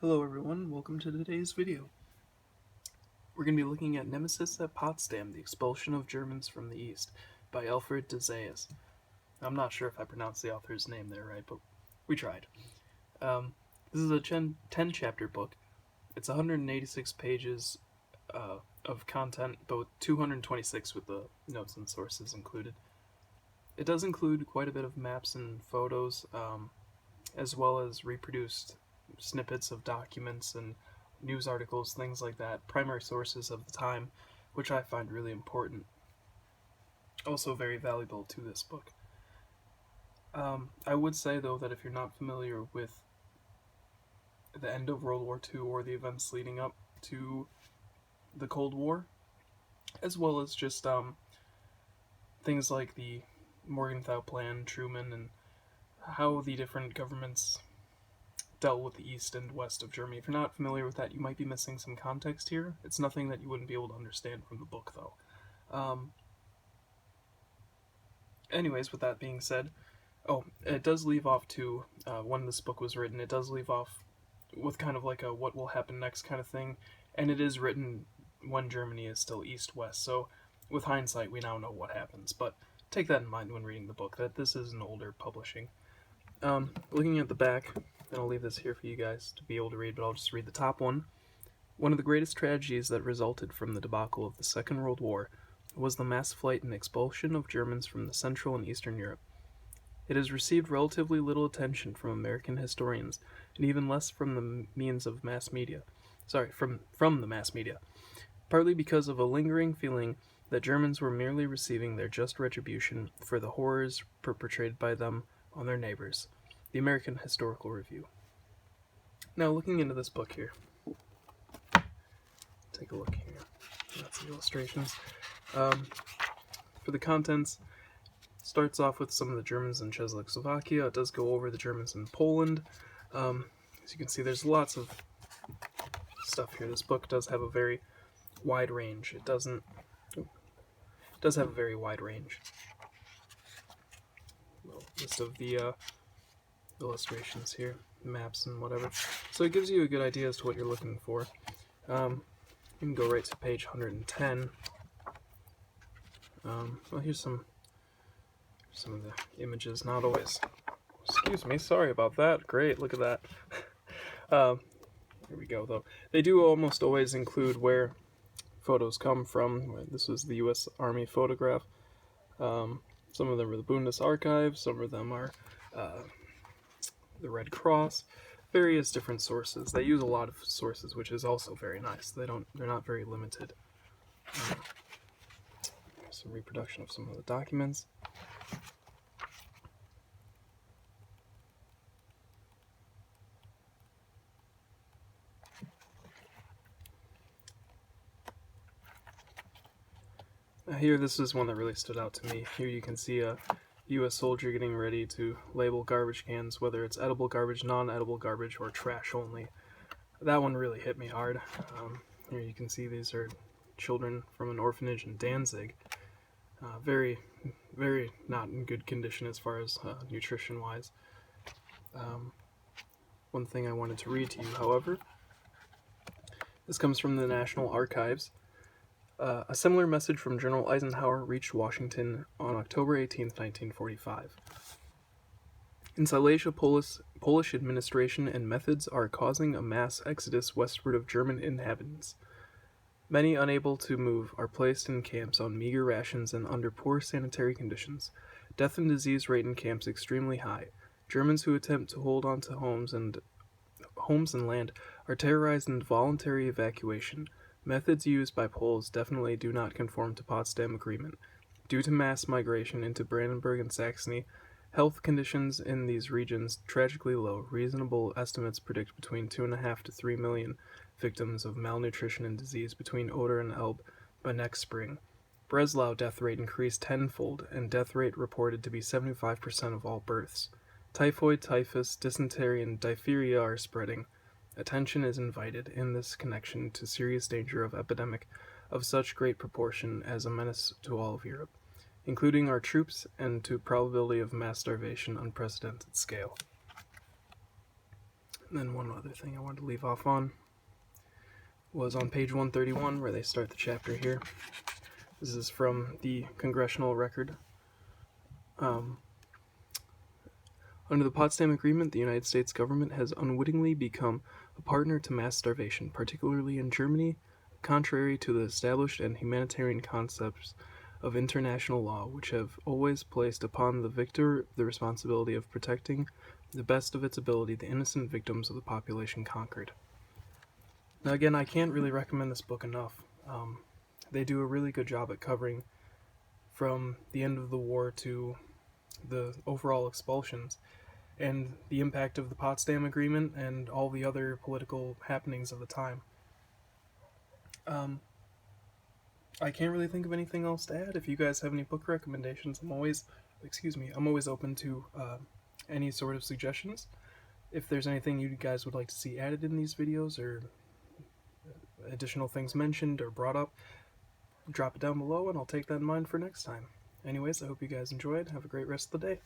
Hello everyone, welcome to today's video. We're going to be looking at Nemesis at Potsdam, The Expulsion of Germans from the East, by Alfred de Zayas. I'm not sure if I pronounced the author's name there right, but we tried. This is a 10-chapter book. It's 186 pages of content, but with 226 with the notes and sources included. It does include quite a bit of maps and photos, as well as reproduced snippets of documents and news articles, things like that, primary sources of the time, which I find really important. Also very valuable to this book. I would say, though, that if you're not familiar with the end of World War II or the events leading up to the Cold War, as well as just things like the Morgenthau Plan, Truman, and how the different governments dealt with the east and west of Germany. If you're not familiar with that, you might be missing some context here. It's nothing that you wouldn't be able to understand from the book, though. Anyways, with that being said, it does leave off to, when this book was written, it does leave off with kind of like a what will happen next kind of thing, and it is written when Germany is still east-west, so with hindsight we now know what happens, but take that in mind when reading the book, that this is an older publishing. Looking at the back, and I'll leave this here for you guys to be able to read, but I'll just read the top one. One of the greatest tragedies that resulted from the debacle of the Second World War was the mass flight and expulsion of Germans from the Central and Eastern Europe. It has received relatively little attention from American historians, and even less from the means of mass media. From the mass media. Partly because of a lingering feeling that Germans were merely receiving their just retribution for the horrors perpetrated by them on their neighbors. The American Historical Review. Now, looking into this book here. Take a look here. That's the illustrations. For the contents, starts off with some of the Germans in Czechoslovakia. It does go over the Germans in Poland. As you can see, there's lots of stuff here. This book does have a very wide range. It does have a very wide range. Little list of the illustrations here, maps and whatever. So it gives you a good idea as to what you're looking for. You can go right to page 110. Well, here's some of the images. Not always. Excuse me, sorry about that. Great, look at that. Here we go, though. They do almost always include where photos come from. This was the U.S. Army photograph. Some of them are the Bundesarchiv, some of them are the Red Cross, various different sources. They use a lot of sources, which is also very nice. They're not very limited. Some reproduction of some of the documents. Here, this is one that really stood out to me. Here you can see a U.S. soldier getting ready to label garbage cans, whether it's edible garbage, non-edible garbage, or trash only. That one really hit me hard. Here you can see these are children from an orphanage in Danzig. Very, very not in good condition as far as nutrition-wise. One thing I wanted to read to you, however, this comes from the National Archives. A similar message from General Eisenhower reached Washington on October 18, 1945. In Silesia, Polish administration and methods are causing a mass exodus westward of German inhabitants. Many unable to move are placed in camps on meager rations and under poor sanitary conditions. Death and disease rate in camps extremely high. Germans who attempt to hold on to homes and land are terrorized into voluntary evacuation. Methods used by Poles definitely do not conform to Potsdam Agreement. Due to mass migration into Brandenburg and Saxony, health conditions in these regions tragically low. Reasonable estimates predict between 2.5 to 3 million victims of malnutrition and disease between Oder and Elbe by next spring. Breslau death rate increased tenfold, and death rate reported to be 75% of all births. Typhoid, typhus, dysentery, and diphtheria are spreading. Attention is invited in this connection to serious danger of epidemic of such great proportion as a menace to all of Europe, including our troops, and to probability of mass starvation unprecedented scale. And then one other thing I wanted to leave off on was on page 131, where they start the chapter here. This is from the Congressional Record. Under the Potsdam Agreement, the United States government has unwittingly become a partner to mass starvation, particularly in Germany, contrary to the established and humanitarian concepts of international law, which have always placed upon the victor the responsibility of protecting, to the best of its ability, the innocent victims of the population conquered. Now again, I can't really recommend this book enough. They do a really good job at covering from the end of the war to the overall expulsions, and the impact of the Potsdam Agreement and all the other political happenings of the time. I can't really think of anything else to add. If you guys have any book recommendations, I'm always open to any sort of suggestions. If there's anything you guys would like to see added in these videos, or additional things mentioned or brought up, drop it down below and I'll take that in mind for next time. Anyways, I hope you guys enjoyed. Have a great rest of the day.